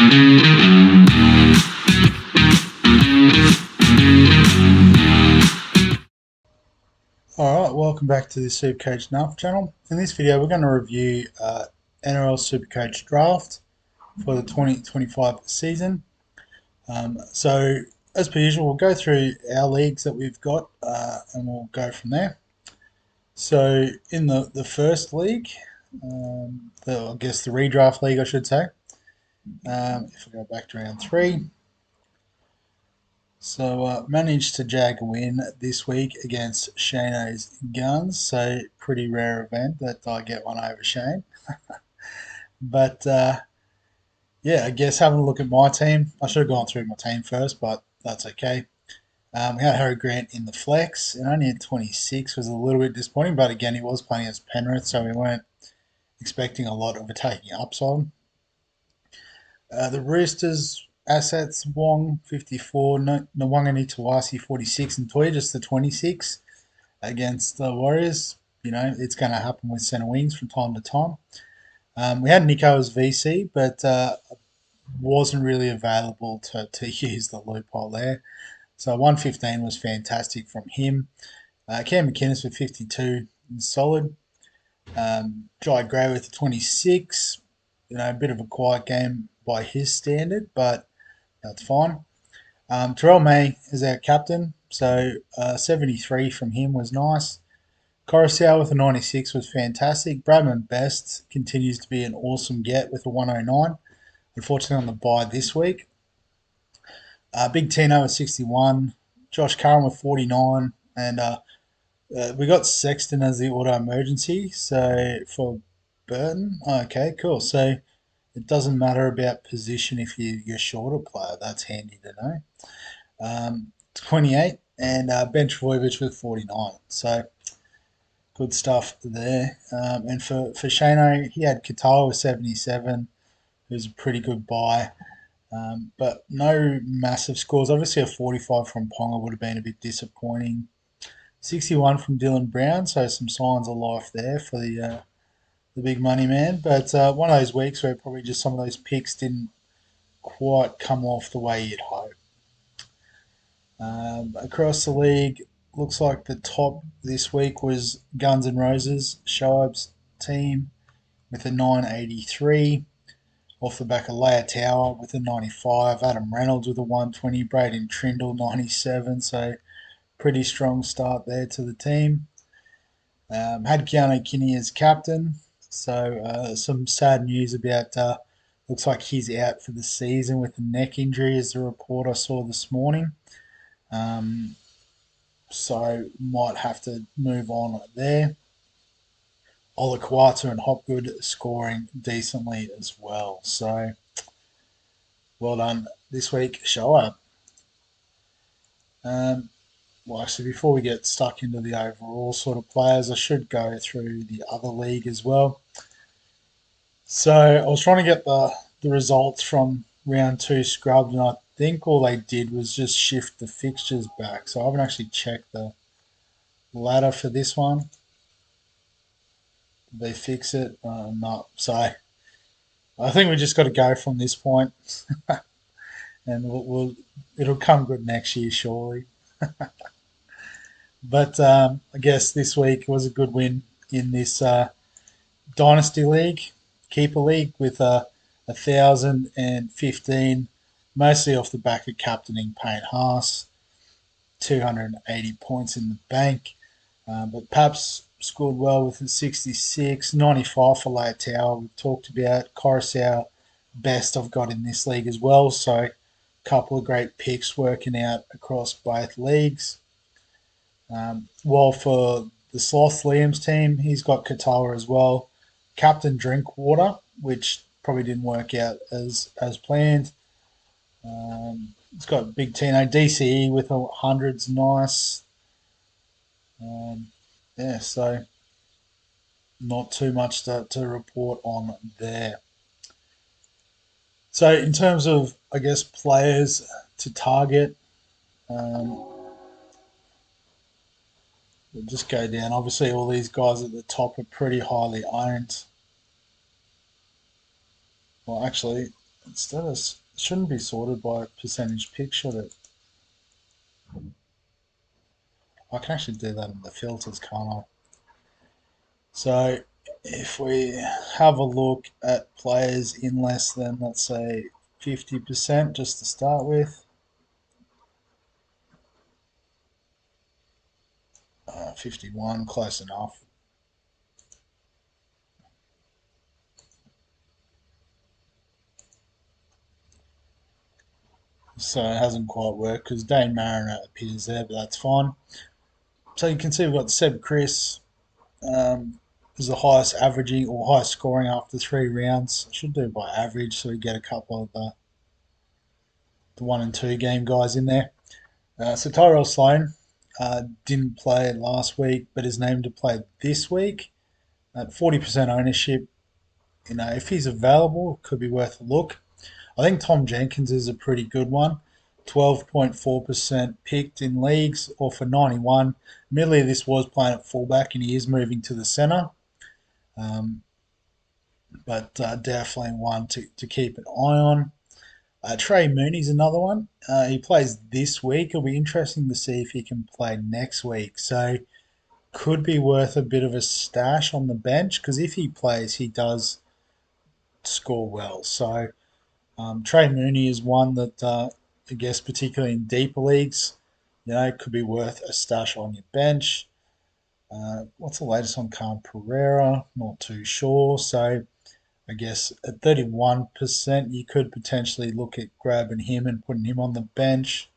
Alright, welcome back to the Supercoach Draft channel. In this video we're going to review NRL Supercoach Draft for the 2025 season. So as per usual, we'll go through our leagues that we've got and we'll go from there. So in the first league, I guess the redraft league I should say, if I go back to round 3. So managed to jag a win this week against Shano's Guns. So pretty rare event that I get one over Shane. But yeah, I guess having a look at my team, I should have gone through my team first, but that's okay. We had Harry Grant in the flex and only at 26 was a little bit disappointing, but again, he was playing as Penrith, so we weren't expecting a lot of attacking upside. The Roosters assets, Wong 54, Nwangani Tawasi 46, and Toy just the 26 against the Warriors. You know, it's going to happen with centre wings from time to time. We had Nico as VC, but wasn't really available to use the loophole there. So 115 was fantastic from him. Cam McInnes with 52 is solid. Jai Gray with 26. You know, a bit of a quiet game by his standard, but that's fine. Terrell May is our captain, so 73 from him was nice. Coruscant with a 96 was fantastic. Bradman Best continues to be an awesome get with a 109. Unfortunately on the bye this week. Big Tino with 61. Josh Curran with 49. And we got Sexton as the auto emergency. So for Burton, okay, cool. So it doesn't matter about position if you're shorter player. That's handy to know. 28 and Ben Trbojevic with 49. So good stuff there. And for Shano, he had Qatar with 77, who's a pretty good buy. But no massive scores. Obviously, a 45 from Ponga would have been a bit disappointing. 61 from Dylan Brown, so some signs of life there for the big money man. But one of those weeks where probably just some of those picks didn't quite come off the way you'd hope. Across the league, looks like the top this week was Guns N' Roses, Shoaib's team with a 983. Off the back of Leia Tower with a 95, Adam Reynolds with a 120, Braden Trindle 97, so pretty strong start there to the team. Had Keanu Kinney as captain, so some sad news about, looks like he's out for the season with a neck injury is the report I saw this morning. So might have to move on there. Ola Kawata and Hopgood scoring decently as well. So well done this week, Shoaib. Well, actually, before we get stuck into the overall sort of players, I should go through the other league as well. So I was trying to get the results from round 2 scrubbed, and I think all they did was just shift the fixtures back. So I haven't actually checked the ladder for this one. Did they fix it? No. So I think we just got to go from this point, and it'll come good next year surely. But I guess this week was a good win in this Dynasty League, Keeper League, with 1,015, mostly off the back of captaining Payne Haas, 280 points in the bank. But Paps scored well with a 66, 95 for Leia Tower. We've talked about Coruscant, best I've got in this league as well. So a couple of great picks working out across both leagues. While for the Sloth Liam's team, he's got Katoa as well. Captain Drinkwater, which probably didn't work out as planned. It's got Big Tino DCE with a hundreds, nice. Yeah, so not too much to report on there. So in terms of, I guess, players to target, we'll just go down. Obviously, all these guys at the top are pretty highly owned. Well, actually, Instead of shouldn't be sorted by percentage pick, should it? I can actually do that in the filters, can't I? So if we have a look at players in less than, let's say, 50% just to start with, 51, close enough. So it hasn't quite worked because Dane Mariner appears there, but that's fine. So you can see we've got Seb Chris is the highest averaging or highest scoring after 3 rounds. Should do it by average, so we get a couple of the 1 and 2 game guys in there. So Tyrell Sloan didn't play last week, but is named to play this week at 40% ownership. If he's available, it could be worth a look. I think Tom Jenkins is a pretty good one. 12.4% picked in leagues or for 91. Admittedly, this was playing at fullback and he is moving to the centre. Um, but definitely one to keep an eye on. Trey Mooney's another one. He plays this week. It'll be interesting to see if he can play next week. So could be worth a bit of a stash on the bench because if he plays, he does score well. So Trey Mooney is one that I guess particularly in deeper leagues, could be worth a stash on your bench. What's the latest on Khan Pereira? Not too sure. So I guess at 31%, you could potentially look at grabbing him and putting him on the bench.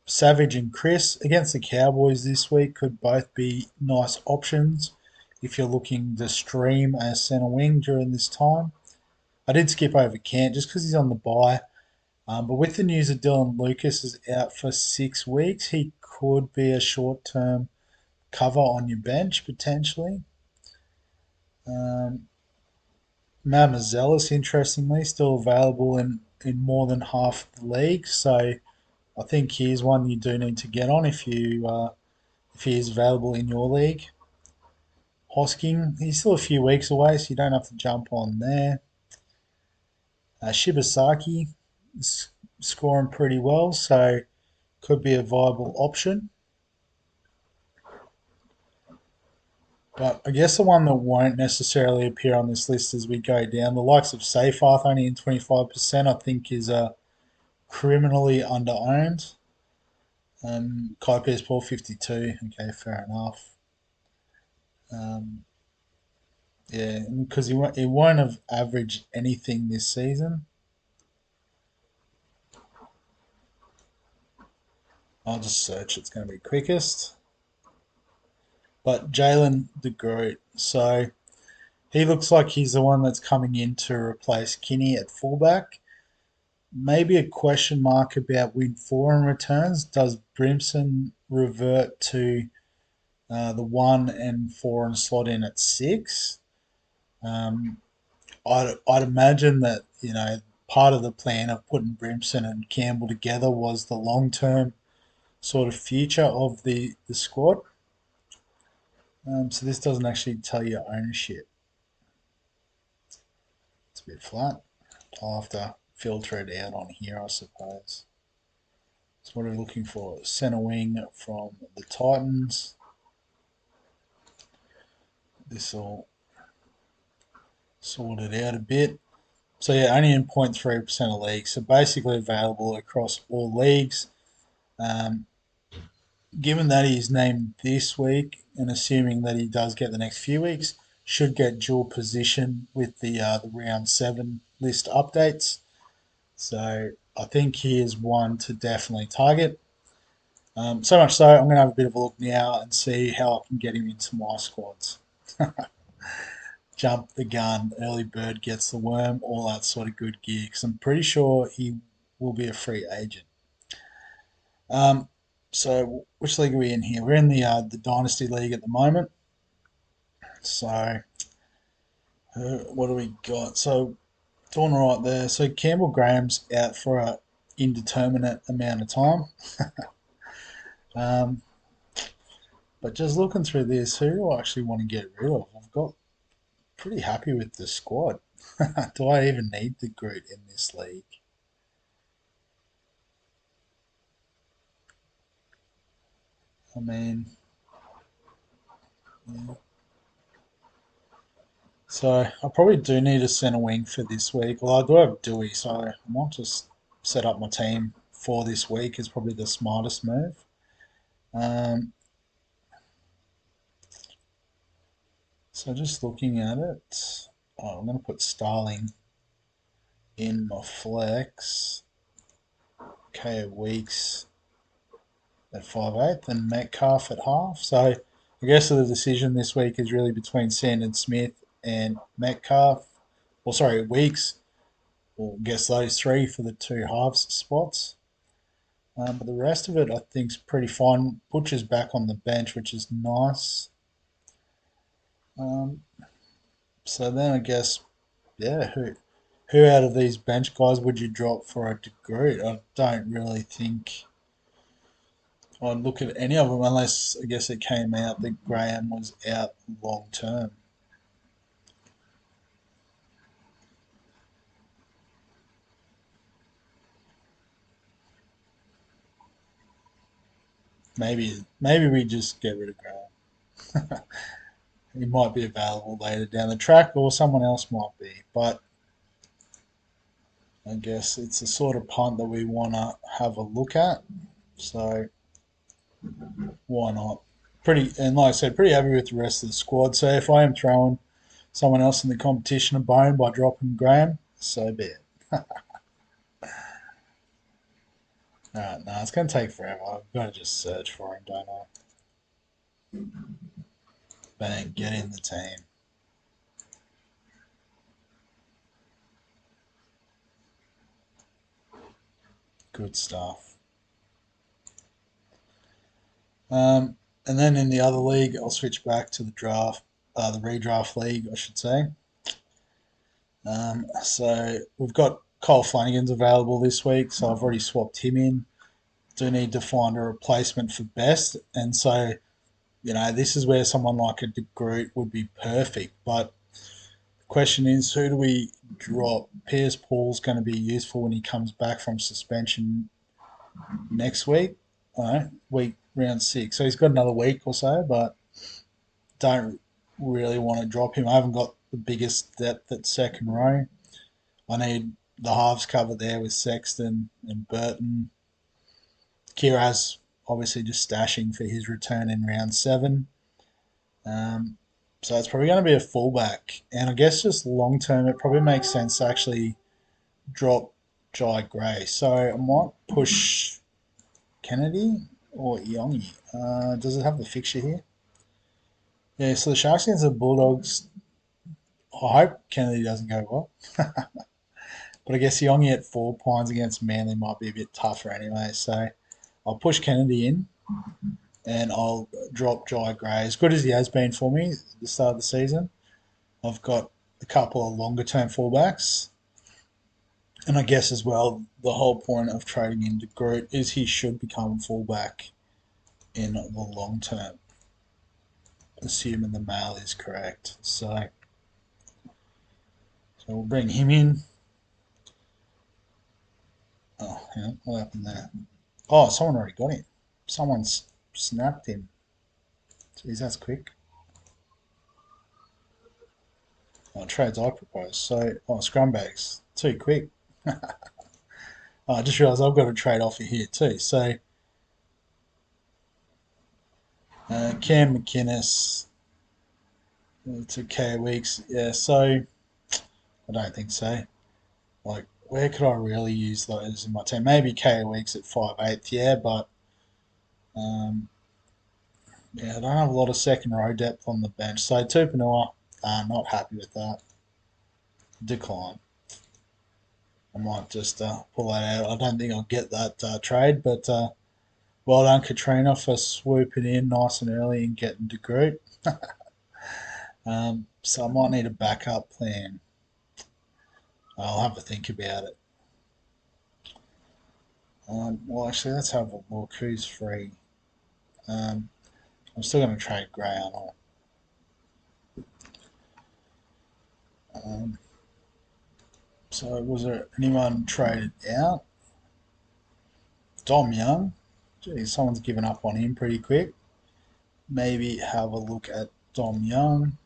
Savage and Chris against the Cowboys this week could both be nice options if you're looking to stream as centre wing during this time. I did skip over Kent just because he's on the bye. But with the news that Dylan Lucas is out for 6 weeks, he could be a short term cover on your bench potentially. Um, Mamazelis, interestingly, still available in more than half the league. So I think he's one you do need to get on if he is available in your league. Hosking, he's still a few weeks away, so you don't have to jump on there. Shibasaki is scoring pretty well, so could be a viable option. But I guess the one that won't necessarily appear on this list as we go down, the likes of Seyfarth only in 25%, I think is criminally under-owned. Kai Pierce Paul 52, okay, fair enough. Um, yeah, because he won't have averaged anything this season. I'll just search, it's going to be quickest. But Jalen de Groot, so he looks like he's the one that's coming in to replace Kinney at fullback. Maybe a question mark about win foreign returns. Does Brimson revert to the 1 and 4 and slot in at 6? Um, I'd imagine that part of the plan of putting Brimson and Campbell together was the long term sort of future of the squad. So this doesn't actually tell you ownership. It's a bit flat. I'll have to filter it out on here, I suppose. So what are we looking for? Centre wing from the Titans. This will sort it out a bit. So yeah, only in 0.3% of leagues. So basically available across all leagues. Um, Given that he's named this week, and assuming that he does get the next few weeks, should get dual position with the round 7 list updates. So I think he is one to definitely target. So much so, I'm going to have a bit of a look now and see how I can get him into my squads. Jump the gun, early bird gets the worm, all that sort of good gear. Because I'm pretty sure he will be a free agent. So which league are we in here? We're in the Dynasty League at the moment. So what do we got? So doing right there. So Campbell Graham's out for an indeterminate amount of time. Um, but just looking through this, who do I actually want to get rid of? I've got pretty happy with the squad. Do I even need the Groot in this league? I mean, yeah. So I probably do need a centre wing for this week. Well, I do have Dewey, so I might just set up my team for this week. Is probably the smartest move. Um, so just looking at it, I'm going to put Starling in my flex. Okay, Weeks at 5'8", and Metcalf at half. So I guess the decision this week is really between Sandon Smith and Metcalf. Well, sorry, Weeks. We'll guess those three for the two halves spots. But the rest of it, I think, is pretty fine. Butcher's back on the bench, which is nice. Um, so then I guess, yeah, who out of these bench guys would you drop for a degree? I don't really think I'd look at any of them unless I guess it came out that Graham was out long term. Maybe we just get rid of Graham. He might be available later down the track, or someone else might be. But I guess it's the sort of punt that we want to have a look at. So why not? Pretty and like I said, pretty happy with the rest of the squad. So if I am throwing someone else in the competition a bone by dropping Graham, so be it. Alright, no, it's gonna take forever. I've got to just search for him, don't I? Bang, get in the team. Good stuff. And then in the other league, I'll switch back to the draft, the redraft league, I should say. So we've got Cole Flanagan's available this week, so I've already swapped him in. Do need to find a replacement for Best, and so this is where someone like a De Groot would be perfect. But the question is, who do we drop? Piers Paul's going to be useful when he comes back from suspension next week. Week round 6. So he's got another week or so, but don't really want to drop him. I haven't got the biggest depth at second row. I need the halves cover there with Sexton and Burton. Kiraz obviously just stashing for his return in round 7. Um, so it's probably going to be a fullback. And I guess just long term, it probably makes sense to actually drop Jai Gray. So I might push Kennedy or Yongi. Does it have the fixture here? Yeah, so the Sharks against the Bulldogs. I hope Kennedy doesn't go well. But I guess Yongi at 4 points against Manly might be a bit tougher anyway. So I'll push Kennedy in and I'll drop Jai Gray. As good as he has been for me at the start of the season, I've got a couple of longer term fullbacks. And I guess as well, the whole point of trading into Groot is he should become fullback in the long term, assuming the mail is correct. So we'll bring him in. Oh, hang on, what happened there? Oh, someone already got him. Someone's snapped him. Jeez, that's quick. Oh, trades I propose. So, scrum bags. Too quick. I just realised I've got a trade offer here too. So, Cam McInnes to K Weeks. Yeah, so I don't think so. Like, where could I really use those in my team? Maybe K Weeks at 5'8", yeah, but yeah, I don't have a lot of second row depth on the bench. So, Tupanua, not happy with that. Decline. I might just pull that out. I don't think I'll get that trade, but well done, Katrina, for swooping in nice and early and getting to Groot. So I might need a backup plan. I'll have to think about it. Well, actually, let's have a look. Who's free? Um, I'm still going to trade Gray, aren't I? So was there anyone traded out? Dom Young. Geez, someone's given up on him pretty quick. Maybe have a look at Dom Young.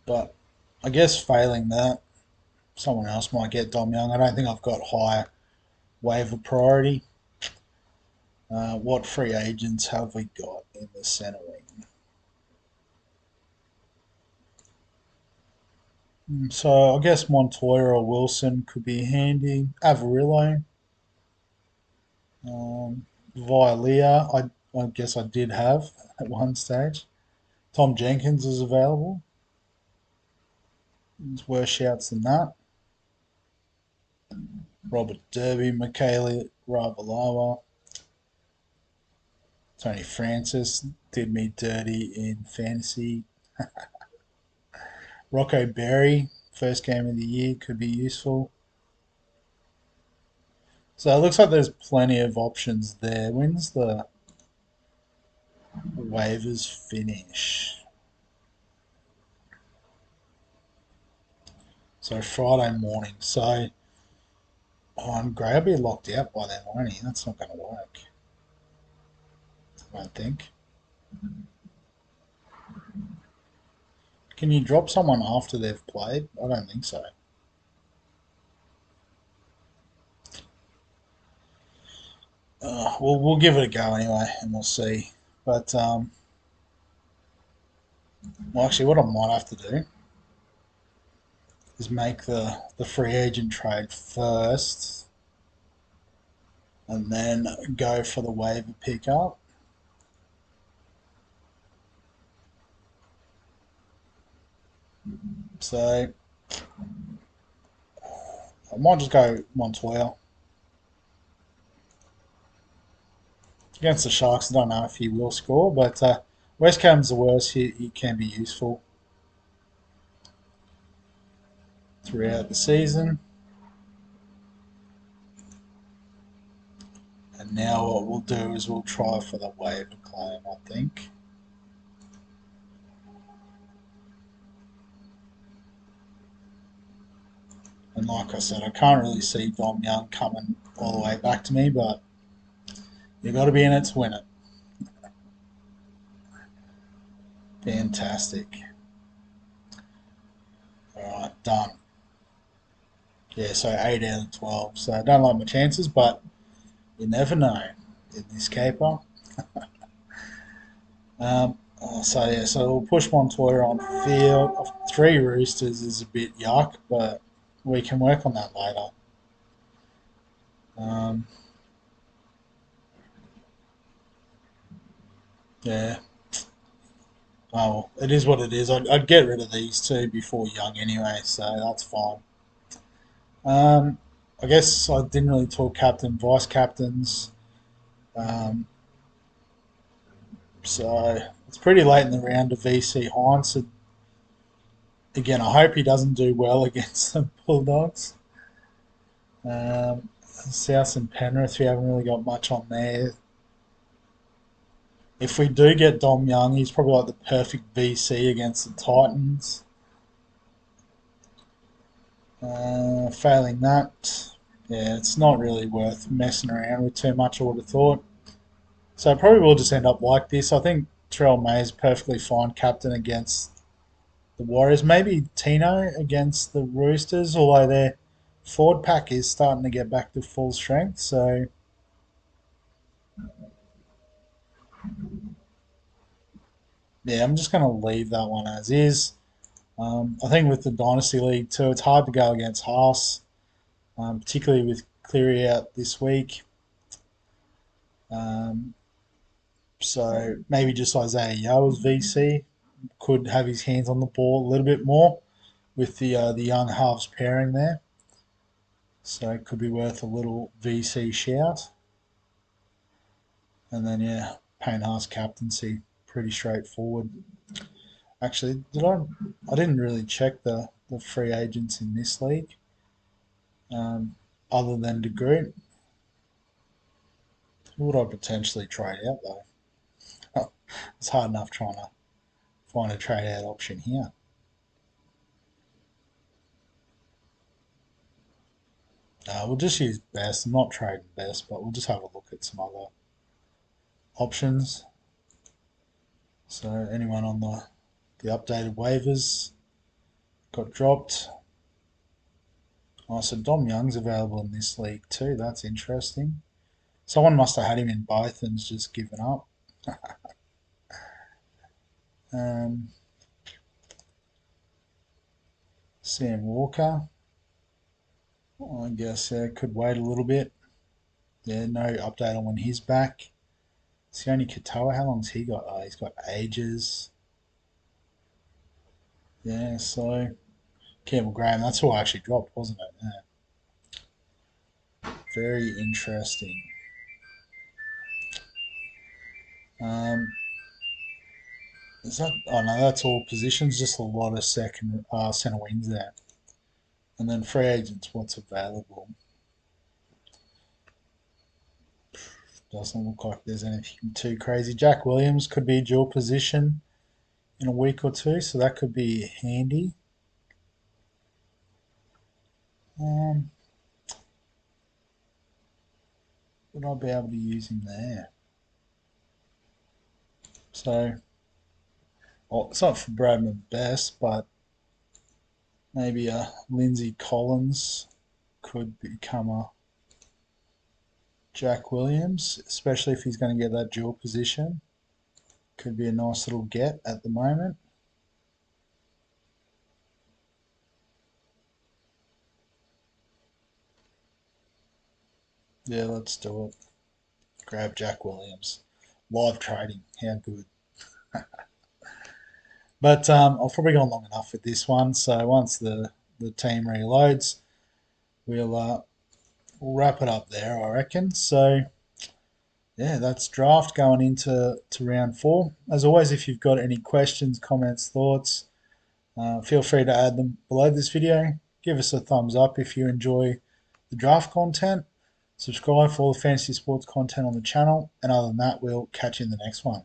But I guess failing that, someone else might get Dom Young. I don't think I've got high waiver priority. What free agents have we got in the centre wing? So I guess Montoya or Wilson could be handy. Avarillo, Vilea, I guess I did have at one stage. Tom Jenkins is available. There's worse shouts than that. Robert Derby, Michaela Ravalawa, Tony Francis did me dirty in fantasy. Rocco Berry, first game of the year, could be useful. So it looks like there's plenty of options there. When's the waivers finish? So Friday morning. So Gray will be locked out by then, won't he? That's not going to work, I don't think. Can you drop someone after they've played? I don't think so. Well, we'll give it a go anyway, and we'll see. But well, actually, what I might have to do is make the free agent trade first, and then go for the waiver pickup. So I might just go Montoya against the Sharks. I don't know if he will score, but West Ham's the worst. He can be useful throughout the season. And now what we'll do is we'll try for the waiver claim, I think. And like I said, I can't really see Dom Young coming all the way back to me, but you've got to be in it to win it. Fantastic. Alright, done. Yeah, so 8 out of 12. So I don't like my chances, but you never know in this caper. So yeah, so we'll push Montoya on field. 3 Roosters is a bit yuck, but we can work on that later. Um, yeah. Oh, it is what it is. I'd get rid of these two before Young anyway, so that's fine. Um, I guess I didn't really talk captain, vice captains. Um, so it's pretty late in the round to VC Hines. So again, I hope he doesn't do well against the Bulldogs. South and Penrith, we haven't really got much on there. If we do get Dom Young, he's probably like the perfect VC against the Titans. Failing that, yeah, it's not really worth messing around with too much, I would have thought. So it probably will just end up like this. I think Terrell May is perfectly fine captain against the Warriors. Maybe Tino against the Roosters, although their forward pack is starting to get back to full strength. So yeah, I'm just going to leave that one as is. I think with the Dynasty League too, it's hard to go against Haas, particularly with Cleary out this week. Um, so maybe just Isaiah Yeo as VC could have his hands on the ball a little bit more with the young halves pairing there. So it could be worth a little VC shout. And then yeah, Payne Haas captaincy, pretty straightforward. Actually, I didn't really check the free agents in this league, other than De Groot. Who would I potentially trade out though? It's hard enough trying to find a trade out option here. We'll just use best. I'm not trading best, but we'll just have a look at some other options. So anyone on the updated waivers got dropped. Oh, so Dom Young's available in this league too. That's interesting. Someone must have had him in both and's just given up. um, Sam Walker. I guess could wait a little bit. Yeah, no update on when he's back. Sione Katoa, how long's he got? Oh, he's got ages. Yeah, so Campbell Graham, that's who I actually dropped, wasn't it? Yeah. Very interesting. Um, is that? Oh no, that's all positions. Just a lot of centre wings there. And then free agents, what's available? Doesn't look like there's anything too crazy. Jack Williams could be dual position in a week or two, so that could be handy. Um, would I be able to use him there? So, well, it's not for Bradman best, but maybe Lindsay Collins could become a Jack Williams, especially if he's going to get that dual position. Could be a nice little get at the moment. Yeah, let's do it. Grab Jack Williams. Live trading. How good. But I've probably gone long enough with this one. So once the team reloads, we'll wrap it up there, I reckon. So yeah, that's draft going into round 4. As always, if you've got any questions, comments, thoughts, feel free to add them below this video. Give us a thumbs up if you enjoy the draft content. Subscribe for all the fantasy sports content on the channel. And other than that, we'll catch you in the next one.